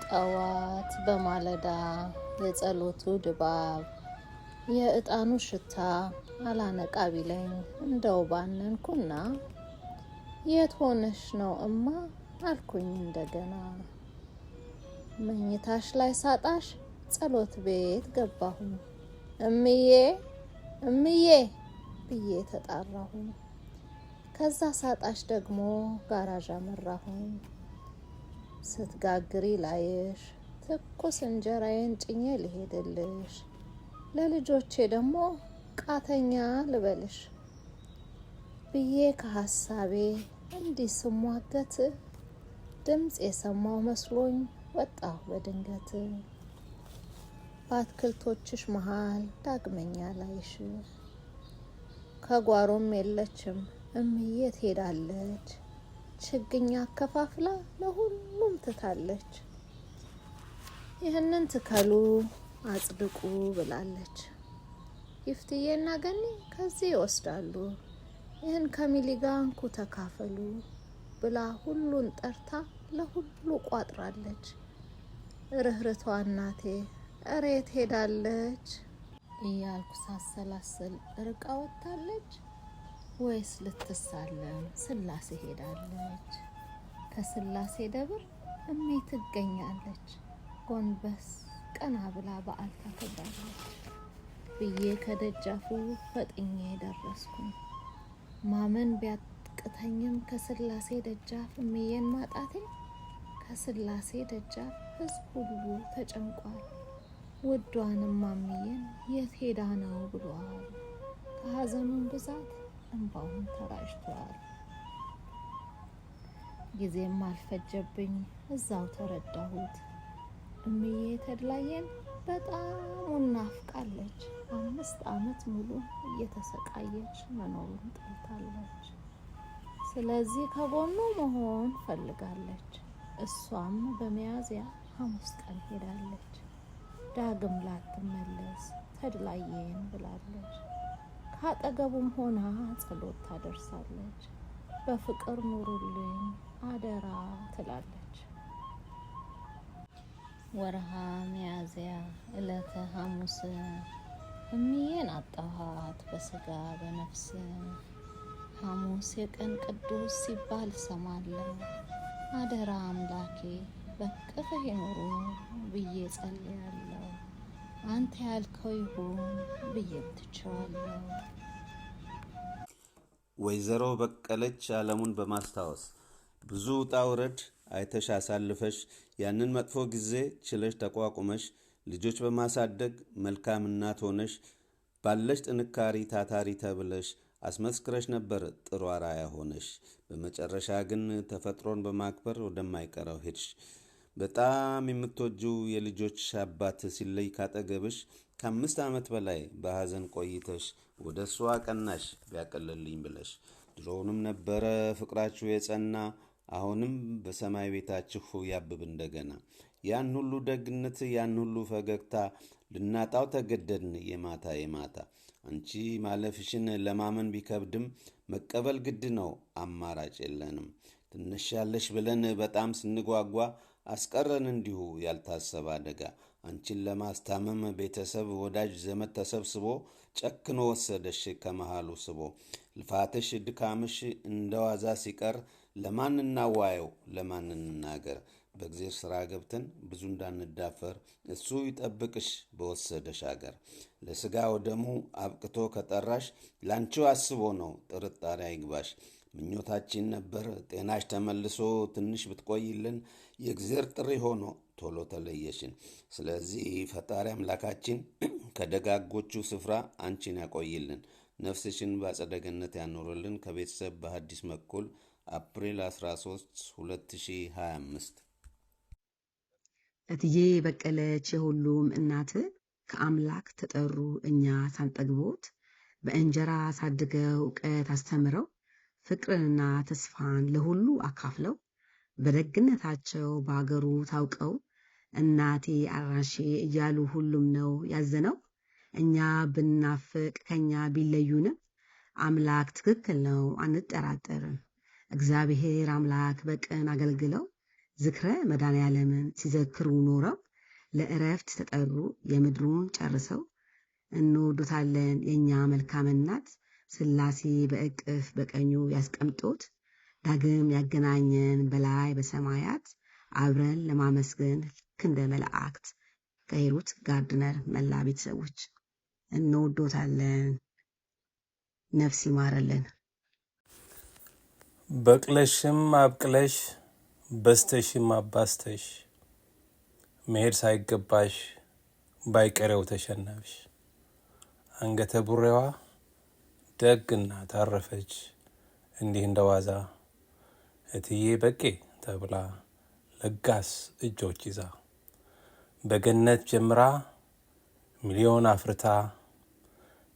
ጠዋት በማለዳ የጸሎቱ ድባብ የዕጣኑ ሽታ አላነቃ ቢለኝ እንደው ባነንኩና የት ሆነሽ ነው እማ አልኩኝ እንደገና። መኝታሽ ላይ ሳጣሽ ጸሎት ቤት ገባሁኝ። እምዬ እምዬ ብዬ ተጣራሁኝ። ከዛ ሳጣሽ ደግሞ ጋራዥ አመራሁኝ። ስትጋግሪ ላይሽ ትኩስ እንጀራዬን ጭኜ ልሄድልሽ፣ ለልጆቼ ደግሞ ቃተኛ ልበልሽ ብዬ ከሐሳቤ እንዲህ ስሟገት ድምፅ የሰማው መስሎኝ ወጣሁ በድንገት። በአትክልቶችሽ መሃል ዳግመኛ ላይሽ፣ ከጓሮም የለችም እምዬ ትሄዳለች፣ ችግኝ አከፋፍላ ለሁሉም ትታለች። ይህንን ትከሉ አጽድቁ ብላለች። ይፍትዬና ገኒ ከዚህ ይወስዳሉ፣ ይህን ከሚሊጋ እንኩ ተካፈሉ ብላ ሁሉን ጠርታ ለሁሉ ቋጥራለች። ርህርቷ እናቴ እሬት ሄዳለች እያልኩ ሳሰላስል ርቃ ወጥታለች ወይስ ልትሳለም ስላሴ ሄዳለች? ከስላሴ ደብር እሜ ትገኛለች፣ ጎንበስ ቀና ብላ በዓል ታከብራለች ብዬ ከደጃፉ ፈጥኜ ደረስኩኝ። ማመን ቢያቅተኝም ከስላሴ ደጃፍ እሜዬን ማጣቴ፣ ከስላሴ ደጃፍ ሕዝብ ሁሉ ተጨንቋል። ውዷንም ማምዬን የት ሄዳ ነው ብሏል። ከሐዘኑን ብዛት እንባውን ተራጭቷል። ጊዜም አልፈጀብኝ እዛው ተረዳሁት። እምዬ ተድላዬን በጣም ናፍቃለች። 5 ዓመት ሙሉ እየተሰቃየች መኖሩን ጠልታለች። ስለዚህ ከጎኑ መሆን ፈልጋለች። እሷም በሚያዝያ ሐሙስ ቀን ሄዳለች። ዳግም ላትመለስ ተድላዬን ብላለች። ካጠገቡም ሆና ጸሎት ታደርሳለች። በፍቅር ኑሩልኝ አደራ ትላለች። ወርሃ ሚያዝያ ዕለተ ሐሙስ እምዬን አጣኋት በስጋ በነፍስ። ሐሙስ የቀን ቅዱስ ሲባል ሰማለሁ። አደራ አምላኬ በቅፍህ ይኑሩ ብዬ ጸልያለሁ። አንተ ያልከው ይሁን ብዬም ትቼዋለሁ። ወይዘሮ በቀለች አለሙን በማስታወስ ብዙ ውጣ ውረድ አይተሽ አሳልፈሽ ያንን መጥፎ ጊዜ ችለሽ ተቋቁመሽ ልጆች በማሳደግ መልካም እናት ሆነሽ ባለሽ ጥንካሬ ታታሪ ተብለሽ አስመስክረሽ ነበር ጥሩ አርአያ ሆነሽ። በመጨረሻ ግን ተፈጥሮን በማክበር ወደማይቀረው ሄድሽ። በጣም የምትወጂው የልጆች አባት ሲለይ ካጠገብሽ ከ5 ዓመት በላይ በሐዘን ቆይተሽ ወደ እሷ ቀናሽ ቢያቀልልኝ ብለሽ። ድሮውንም ነበረ ፍቅራችሁ የጸና፣ አሁንም በሰማይ ቤታችሁ ያብብ እንደገና። ያን ሁሉ ደግነት ያን ሁሉ ፈገግታ ልናጣው ተገደድን የማታ የማታ። አንቺ ማለፍሽን ለማመን ቢከብድም መቀበል ግድ ነው፣ አማራጭ የለንም። ትነሻለሽ ብለን በጣም ስንጓጓ አስቀረን እንዲሁ ያልታሰበ አደጋ። አንቺን ለማስታመም ቤተሰብ ወዳጅ ዘመድ ተሰብስቦ ጨክኖ ወሰደሽ ከመሃሉ ስቦ። ልፋትሽ ድካምሽ እንደዋዛ ሲቀር ለማን እናዋየው ለማን እንናገር? በእግዚአብሔር ሥራ ገብተን ብዙ እንዳንዳፈር እሱ ይጠብቅሽ በወሰደሽ አገር። ለሥጋ ወደሙ አብቅቶ ከጠራሽ ላንቺው አስቦ ነው ጥርጣሬ አይግባሽ። ምኞታችን ነበር ጤናሽ ተመልሶ ትንሽ ብትቆይልን፣ የእግዚአብሔር ጥሪ ሆኖ ቶሎ ተለየሽን። ስለዚህ ፈጣሪ አምላካችን ከደጋጎቹ ስፍራ አንቺን ያቆይልን፣ ነፍስሽን በአጸደ ገነት ያኖርልን። ከቤተሰብ በሐዲስ መኩል አፕሪል 13 2025። እትዬ በቀለች የሁሉም እናት ከአምላክ ተጠሩ እኛ ሳንጠግቦት፣ በእንጀራ አሳድገው እውቀት አስተምረው ፍቅርንና ተስፋን ለሁሉ አካፍለው፣ በደግነታቸው በአገሩ ታውቀው እናቴ አራሼ እያሉ ሁሉም ነው ያዘነው። እኛ ብናፍቅ ከኛ ቢለዩንም አምላክ ትክክል ነው አንጠራጠርም። እግዚአብሔር አምላክ በቅን አገልግለው ዝክረ መድኃኔዓለምን ሲዘክሩ ኖረው ለእረፍት ተጠሩ የምድሩን ጨርሰው። እንወዶታለን የእኛ መልካም እናት ሥላሴ በእቅፍ በቀኙ ያስቀምጦት ዳግም ያገናኘን በላይ በሰማያት አብረን ለማመስገን ልክ እንደ መላእክት። ከሂሩት ጋርድነር መላ ቤተሰቦች እንወዶታለን። ነፍስ ይማረልን። በቅለሽም አብቅለሽ በስተሽም አባስተሽ መሄድ ሳይገባሽ ባይቀሬው ተሸናፊሽ አንገተ ቡሬዋ ደግና ታረፈች እንዲህ እንደዋዛ እትዬ በቄ ተብላ ለጋስ እጆች ይዛ በገነት ጀምራ ሚሊዮን አፍርታ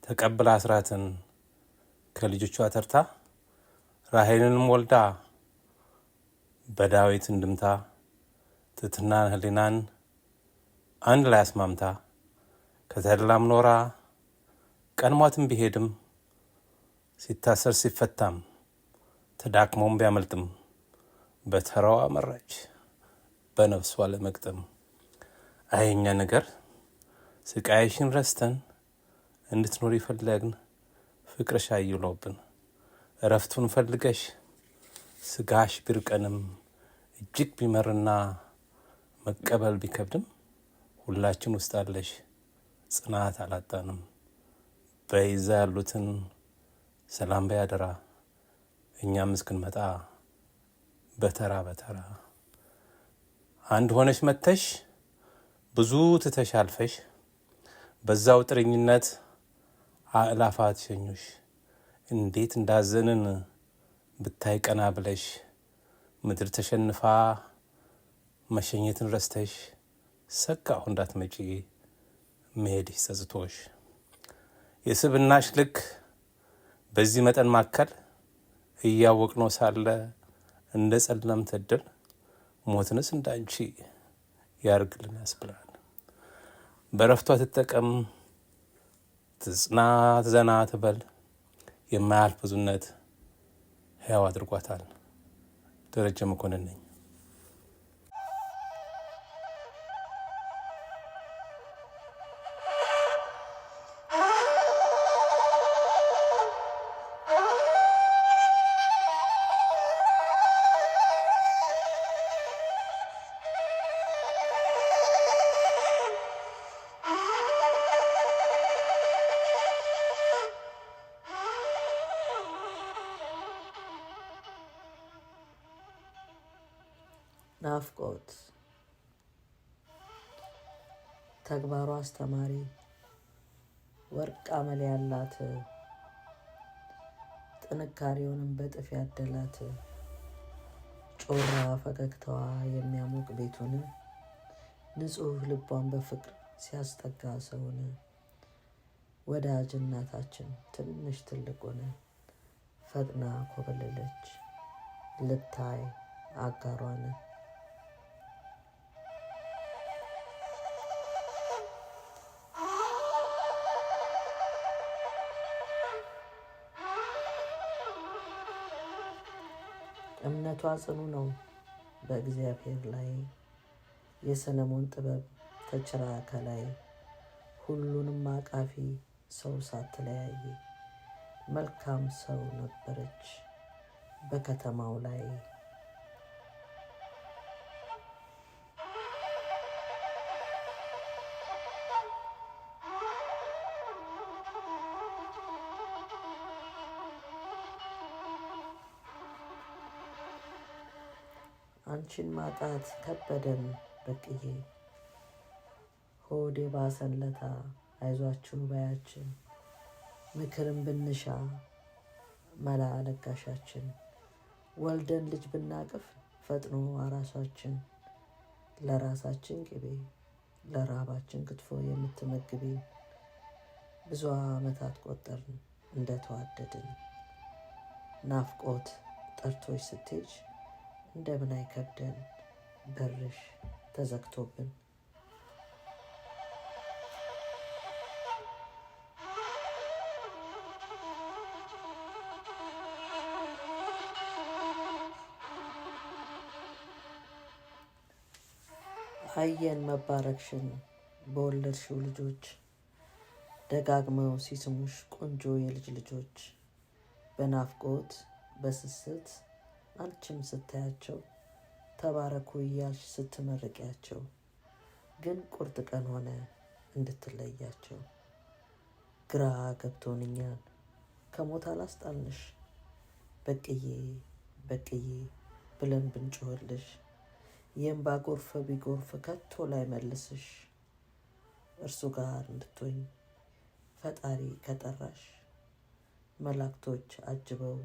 ተቀብላ አስራትን ከልጆቿ ተርታ ራሔልንም ወልዳ በዳዊት እንድምታ ትሕትናን ህሊናን አንድ ላይ አስማምታ ከተድላም ኖራ ቀንሟትም ቢሄድም ሲታሰር ሲፈታም ተዳክሞም ቢያመልጥም በተራዋ መራች በነፍሷ ለመግጠም። አየኛ ነገር ስቃይሽን ረስተን እንድትኖር ይፈለግን ፍቅርሽ አይሎብን እረፍቱን ፈልገሽ ስጋሽ ቢርቀንም እጅግ ቢመርና መቀበል ቢከብድም ሁላችን ውስጥ አለሽ ጽናት አላጣንም። በይዛ ያሉትን ሰላም በያደራ እኛም እስክንመጣ በተራ በተራ አንድ ሆነሽ መተሽ ብዙ ትተሻልፈሽ በዛው ጥርኝነት አእላፋት ሸኙሽ እንዴት እንዳዘንን ብታይ ቀና ብለሽ ምድር ተሸንፋ መሸኘትን ረስተሽ ሰጋሁ እንዳትመጪ መሄድሽ ጸጽቶሽ የስብናሽ ልክ በዚህ መጠን ማከል እያወቅነው ሳለ እንደ ጸለም ተድል ሞትንስ እንዳንቺ ያርግልን ያስብላል። በረፍቷ ትጠቀም ትጽና ትዘና ትበል የማያልፍ ብዙነት ሕያው አድርጓታል። ደረጀ መኮንን ነኝ። ናፍቆት ተግባሯ አስተማሪ ወርቅ አመል ያላት ጥንካሬውንም በጥፍ ያደላት ጮራ ፈገግታዋ የሚያሞቅ ቤቱን ንጹህ ልቧን በፍቅር ሲያስጠጋ ሰውን ወዳጅ እናታችን ትንሽ ትልቁን ፈጥና ኮበለለች ልታይ አጋሯን። እምነቷ ጽኑ ነው በእግዚአብሔር ላይ የሰለሞን ጥበብ ተችራ ከላይ ሁሉንም አቃፊ ሰው ሳትለያይ መልካም ሰው ነበረች በከተማው ላይ። አንቺን ማጣት ከበደን በቅዬ ሆዴ ባሰንለታ አይዟችሁ ባያችን ምክርም ብንሻ መላ ለጋሻችን ወልደን ልጅ ብናቅፍ ፈጥኖ አራሳችን ለራሳችን ቅቤ ለራባችን ክትፎ የምትመግቢ ብዙ ዓመታት ቆጠርን እንደተዋደድን ናፍቆት ጠርቶሽ ስትሄጅ እንደምን አይከብደን በርሽ ተዘግቶብን። አየን መባረክሽን በወለድሽው ልጆች ደጋግመው ሲስሙሽ ቆንጆ የልጅ ልጆች በናፍቆት በስስት አንቺም ስታያቸው ተባረኩ እያልሽ ስትመርቂያቸው ግን ቁርጥ ቀን ሆነ እንድትለያቸው ግራ ገብቶንኛል ከሞት አላስጣልንሽ በቅዬ በቅዬ ብለን ብንጮህልሽ የእምባ ጎርፍ ቢጎርፍ ከቶ ላይ መልስሽ እርሱ ጋር እንድትሆኝ ፈጣሪ ከጠራሽ መላእክቶች አጅበው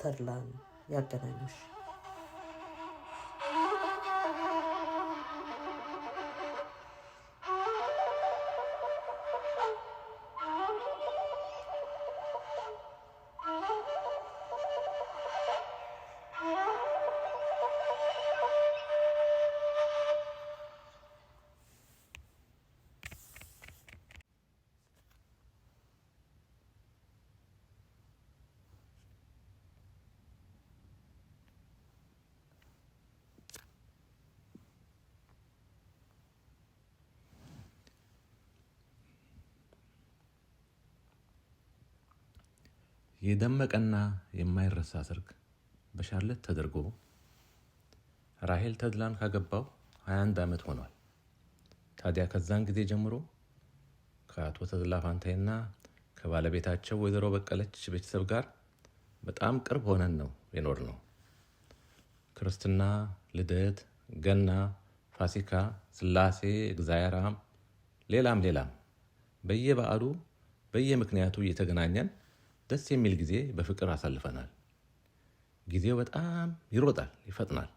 ተድላን ያገናኙሽ። የደመቀና የማይረሳ ሰርግ በሻርለት ተደርጎ ራሄል ተድላን ካገባው 21 ዓመት ሆኗል። ታዲያ ከዛን ጊዜ ጀምሮ ከአቶ ተድላ ፋንታይና ከባለቤታቸው ወይዘሮ በቀለች ቤተሰብ ጋር በጣም ቅርብ ሆነን ነው የኖር ነው። ክርስትና፣ ልደት፣ ገና፣ ፋሲካ፣ ስላሴ፣ እግዚአብሔራም ሌላም በየበዓሉ በየምክንያቱ እየተገናኘን ደስ የሚል ጊዜ በፍቅር አሳልፈናል። ጊዜው በጣም ይሮጣል፣ ይፈጥናል።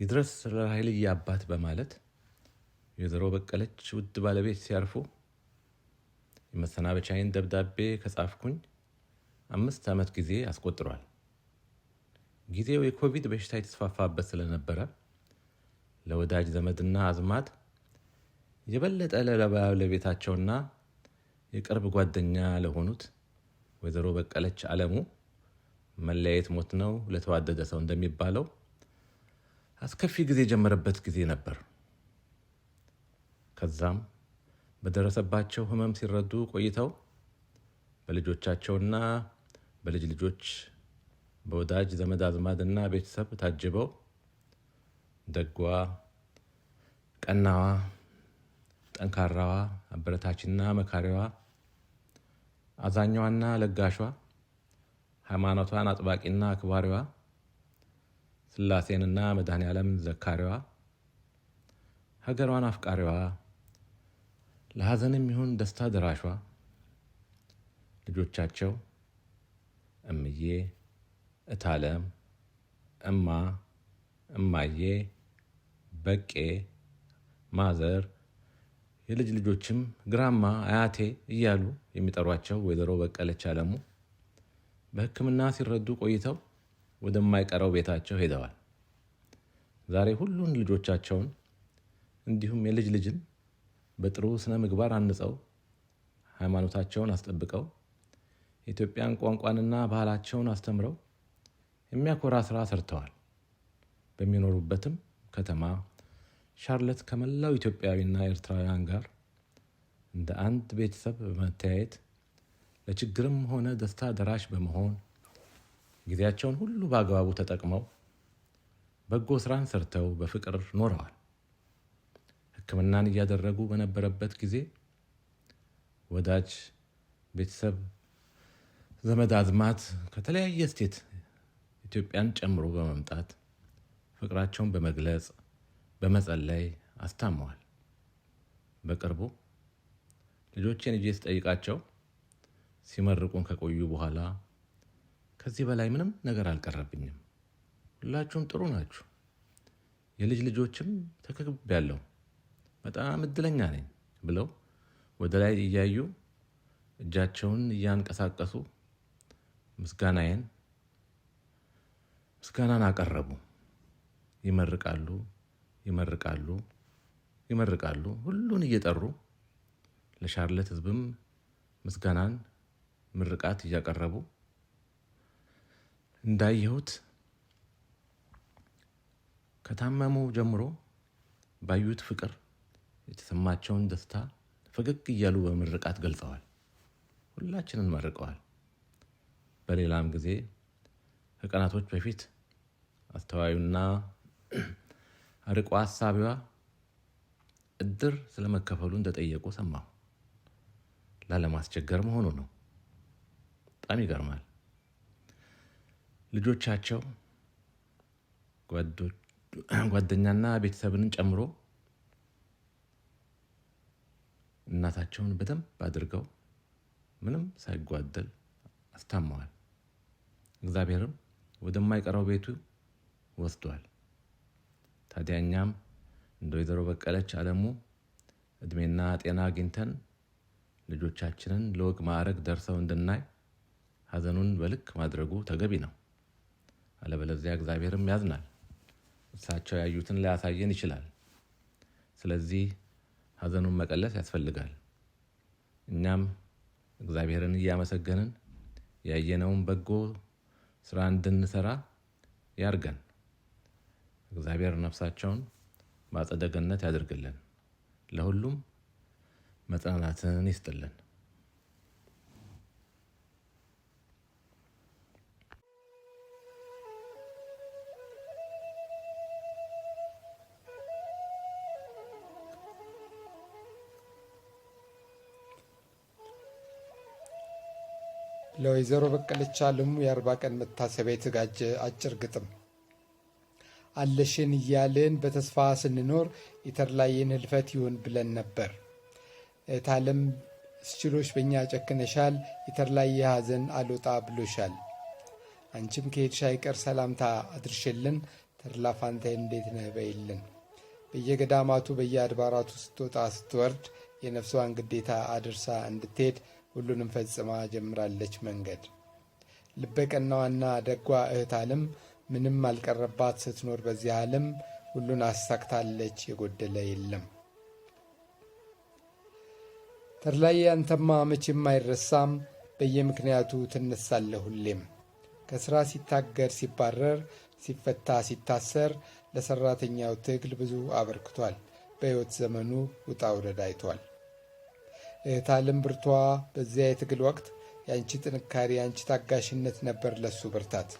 ይድረስ ለራሄልዬ አባት በማለት የወይዘሮ በቀለች ውድ ባለቤት ሲያርፉ የመሰናበቻዬን ደብዳቤ ከጻፍኩኝ 5 ዓመት ጊዜ አስቆጥሯል። ጊዜው የኮቪድ በሽታ የተስፋፋበት ስለነበረ ለወዳጅ ዘመድና አዝማድ የበለጠ ለባለቤታቸውና የቅርብ ጓደኛ ለሆኑት ወይዘሮ በቀለች አለሙ መለያየት ሞት ነው ለተዋደደ ሰው እንደሚባለው አስከፊ ጊዜ የጀመረበት ጊዜ ነበር። ከዛም በደረሰባቸው ህመም ሲረዱ ቆይተው በልጆቻቸውና በልጅ ልጆች በወዳጅ ዘመድ አዝማድና ቤተሰብ ታጅበው ደጓ፣ ቀናዋ፣ ጠንካራዋ፣ አበረታችና መካሪዋ፣ አዛኛዋና ለጋሿ፣ ሃይማኖቷን አጥባቂና አክባሪዋ፣ ስላሴንና መድኃኔዓለም ዘካሪዋ፣ ሀገሯን አፍቃሪዋ፣ ለሐዘንም ይሁን ደስታ ደራሿ ልጆቻቸው እምዬ፣ እታለም፣ እማ፣ እማዬ፣ በቄ፣ ማዘር፣ የልጅ ልጆችም ግራማ፣ አያቴ እያሉ የሚጠሯቸው ወይዘሮ በቀለች አለሙ በሕክምና ሲረዱ ቆይተው ወደማይቀረው ቤታቸው ሄደዋል። ዛሬ ሁሉን ልጆቻቸውን እንዲሁም የልጅ ልጅን በጥሩ ስነ ምግባር አንጸው ሃይማኖታቸውን አስጠብቀው የኢትዮጵያን ቋንቋንና ባህላቸውን አስተምረው የሚያኮራ ስራ ሰርተዋል። በሚኖሩበትም ከተማ ሻርለት ከመላው ኢትዮጵያዊና ኤርትራውያን ጋር እንደ አንድ ቤተሰብ በመተያየት ለችግርም ሆነ ደስታ ደራሽ በመሆን ጊዜያቸውን ሁሉ በአግባቡ ተጠቅመው በጎ ስራን ሰርተው በፍቅር ኖረዋል። ሕክምናን እያደረጉ በነበረበት ጊዜ ወዳጅ ቤተሰብ፣ ዘመድ አዝማት ከተለያየ ስቴት ኢትዮጵያን ጨምሮ በመምጣት ፍቅራቸውን በመግለጽ በመጸለይ አስታመዋል። በቅርቡ ልጆቼን እጄ ስጠይቃቸው ሲመርቁን ከቆዩ በኋላ ከዚህ በላይ ምንም ነገር አልቀረብኝም፣ ሁላችሁም ጥሩ ናችሁ፣ የልጅ ልጆችም ተከብቤያለሁ፣ በጣም እድለኛ ነኝ ብለው ወደ ላይ እያዩ እጃቸውን እያንቀሳቀሱ ምስጋናን አቀረቡ። ይመርቃሉ ሁሉን እየጠሩ ለሻርለት ህዝብም ምስጋናን ምርቃት እያቀረቡ እንዳየሁት ከታመሙ ጀምሮ ባዩት ፍቅር የተሰማቸውን ደስታ ፈገግ እያሉ በምርቃት ገልጸዋል። ሁላችንን መርቀዋል። በሌላም ጊዜ ከቀናቶች በፊት አስተዋዩና አርቆ ሀሳቢዋ እድር ስለመከፈሉ እንደጠየቁ ሰማሁ። ላለማስቸገር መሆኑ ነው። በጣም ይገርማል። ልጆቻቸው ጓደኛና ቤተሰብን ጨምሮ እናታቸውን በደንብ አድርገው ምንም ሳይጓደል አስታመዋል። እግዚአብሔርም ወደማይቀረው ቤቱ ወስዷል። ታዲያ እኛም እንደ ወይዘሮ በቀለች አለሙ እድሜና ጤና አግኝተን ልጆቻችንን ለወግ ማዕረግ ደርሰው እንድናይ ሀዘኑን በልክ ማድረጉ ተገቢ ነው። አለበለዚያ እግዚአብሔርም ያዝናል። እሳቸው ያዩትን ሊያሳየን ይችላል። ስለዚህ ሀዘኑን መቀለስ ያስፈልጋል። እኛም እግዚአብሔርን እያመሰገንን ያየነውን በጎ ስራ እንድንሰራ ያርገን። እግዚአብሔር ነፍሳቸውን በአጸደ ገነት ያድርግልን። ለሁሉም መጽናናትን ይስጥልን። ለወይዘሮ በቀለች አለሙ የ40 ቀን መታሰቢያ የተዘጋጀ አጭር ግጥም። አለሽን እያልን በተስፋ ስንኖር የተድላዬን ህልፈት ይሆን ብለን ነበር። እህታለም እስችሎሽ በእኛ ጨክነሻል፣ የተድላዬ ሐዘን አልወጣ ብሎሻል። አንቺም ከሄድሽ አይቀር ሰላምታ አድርሽልን፣ ተድላ ፋንታዬ እንዴት ነህ በይልን። በየገዳማቱ በየአድባራቱ ስትወጣ ስትወርድ የነፍሷን ግዴታ አድርሳ እንድትሄድ ሁሉንም ፈጽማ ጀምራለች መንገድ። ልበቀናዋና ደጓ እህታለም ምንም አልቀረባት ስትኖር በዚህ ዓለም፣ ሁሉን አሳክታለች የጎደለ የለም። ተድላዬ አንተማ መቼም አይረሳም፣ በየምክንያቱ ትነሳለህ ሁሌም። ከሥራ ሲታገር ሲባረር፣ ሲፈታ ሲታሰር፣ ለሠራተኛው ትግል ብዙ አበርክቷል። በሕይወት ዘመኑ ውጣ ውረድ አይቷል። እህታለም ብርቷ በዚያ የትግል ወቅት የአንቺ ጥንካሬ የአንቺ ታጋሽነት ነበር ለሱ ብርታት።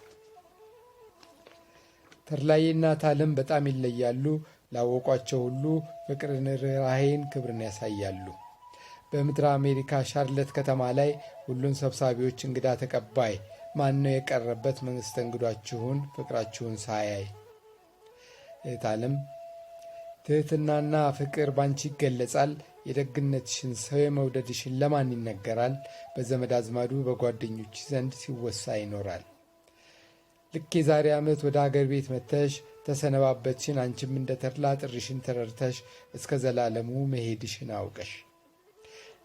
ተድላዬና እህታለም በጣም ይለያሉ። ላወቋቸው ሁሉ ፍቅርን፣ ርኅራኄን፣ ክብርን ያሳያሉ። በምድረ አሜሪካ ሻርለት ከተማ ላይ ሁሉን ሰብሳቢዎች እንግዳ ተቀባይ ማን ነው የቀረበት መስተንግዷችሁን ፍቅራችሁን ሳያይ። እህታለም ትህትናና ፍቅር ባንቺ ይገለጻል። የደግነትሽን ሰው የመውደድሽን ለማን ይነገራል? በዘመድ አዝማዱ በጓደኞች ዘንድ ሲወሳ ይኖራል። ልክ የዛሬ ዓመት ወደ አገር ቤት መተሽ ተሰነባበትሽን። አንቺም እንደ ተድላ ጥሪሽን ተረድተሽ እስከ ዘላለሙ መሄድሽን አውቀሽ።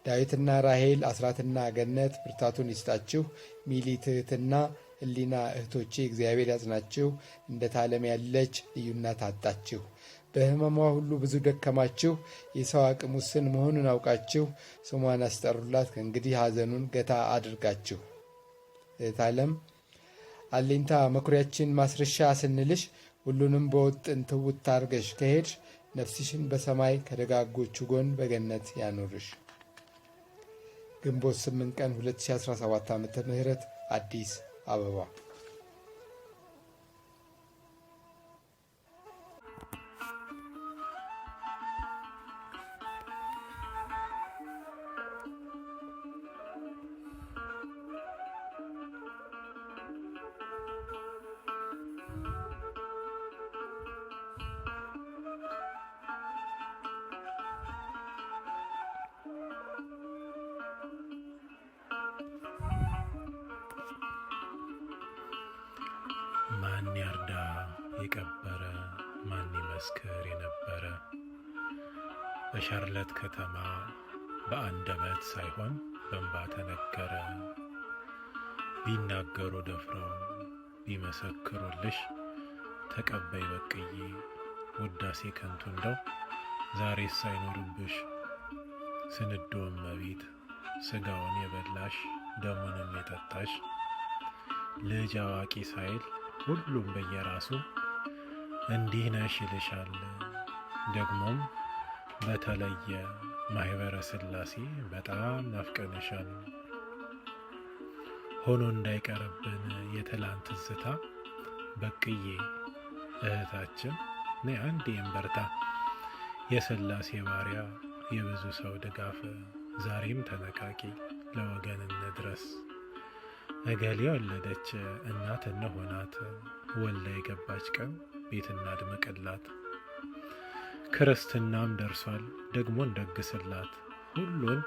ዳዊትና ራሔል አስራትና ገነት ብርታቱን ይስጣችሁ። ሚሊ ትህትና ህሊና እህቶቼ እግዚአብሔር ያጽናችሁ። እንደ ታለም ያለች ልዩናት አጣችሁ። በህመሟ ሁሉ ብዙ ደከማችሁ። የሰው አቅም ውስን መሆኑን አውቃችሁ ስሟን አስጠሩላት ከእንግዲህ ሐዘኑን ገታ አድርጋችሁ። እህታለም አሌንታ መኩሪያችን ማስረሻ ስንልሽ ሁሉንም በውጥን ትውት አርገሽ ከሄድሽ ነፍስሽን በሰማይ ከደጋጎቹ ጎን በገነት ያኖርሽ። ግንቦት 8 ቀን 2017 ዓ.ም አዲስ አበባ። ማን ያርዳ የቀበረ ማን ይመስክር የነበረ፣ በሻርለት ከተማ በአንደበት ሳይሆን በእንባ ተነገረ። ቢናገሩ ደፍረው ቢመሰክሩልሽ፣ ተቀበይ በቅዬ ውዳሴ ከንቱ እንደው ዛሬስ ሳይኖርብሽ። ስንዶ እመቤት ሥጋውን የበላሽ ደሙንም የጠጣሽ፣ ልጅ አዋቂ ሳይል ሁሉም በየራሱ እንዲህ ነሽ ይልሻል ደግሞም በተለየ ማህበረ ሥላሴ በጣም ናፍቀንሻል። ሆኖ እንዳይቀርብን የትላንት ትዝታ በቅዬ እህታችን ነይ አንዴ እንበርታ። የሥላሴ ባሪያ የብዙ ሰው ድጋፍ ዛሬም ተነቃቂ ለወገን እንድረስ። እገሌ ወለደች እናት እንሆናት፣ ወልዳ የገባች ቀን ቤት እናድምቅላት። ክርስትናም ደርሷል ደግሞ እንደግስላት። ሁሉን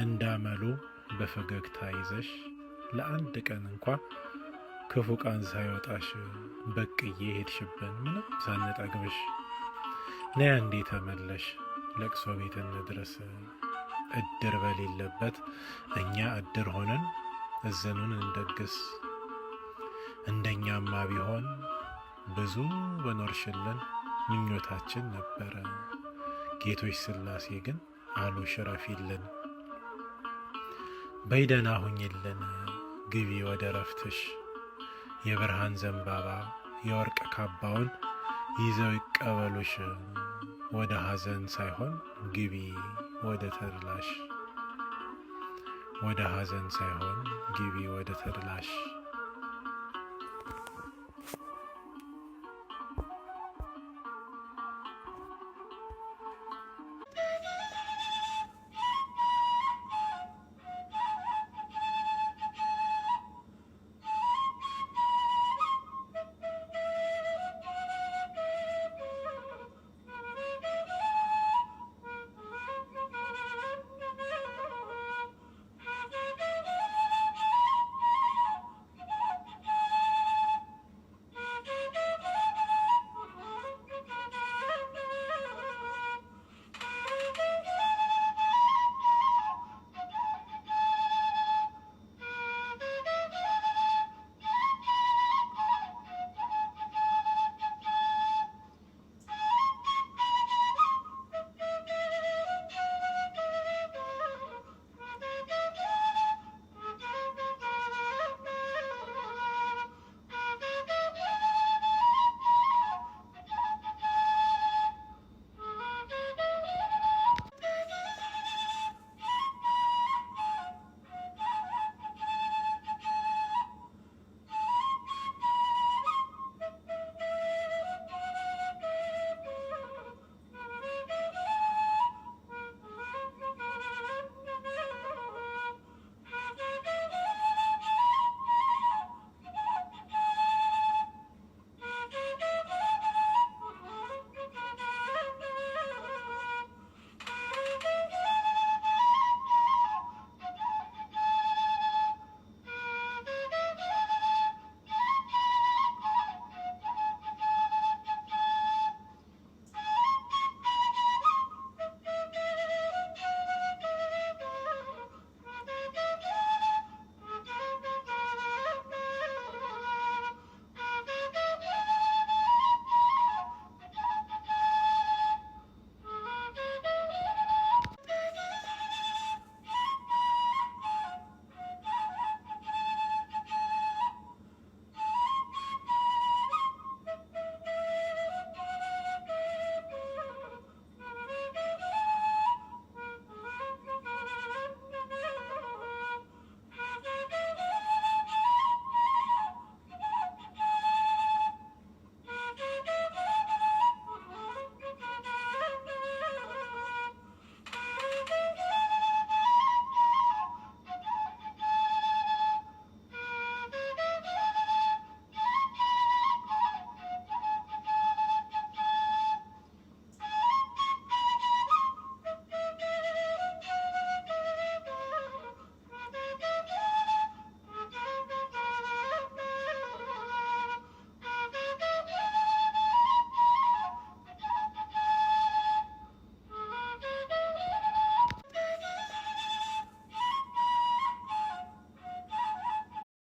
እንዳመሉ በፈገግታ ይዘሽ ለአንድ ቀን እንኳ ክፉ ቃን ሳይወጣሽ በቅዬ ሄድሽብን ምንም ሳንጠግብሽ። ነይ አንዴ ተመለሽ ለቅሶ ቤት እንድረስ። እድር በሌለበት እኛ እድር ሆነን እዘኑን እንደግስ። እንደኛማ ቢሆን ብዙ በኖርሽልን ምኞታችን ነበረ። ጌቶች ሥላሴ ግን አሉ ሽረፊልን። በይደና ሁኝልን ግቢ ወደ ረፍትሽ። የብርሃን ዘንባባ የወርቅ ካባውን ይዘው ይቀበሉሽ። ወደ ሐዘን ሳይሆን ግቢ ወደ ተድላሽ። ወደ ሐዘን ሳይሆን ግቢ ወደ ተድላሽ።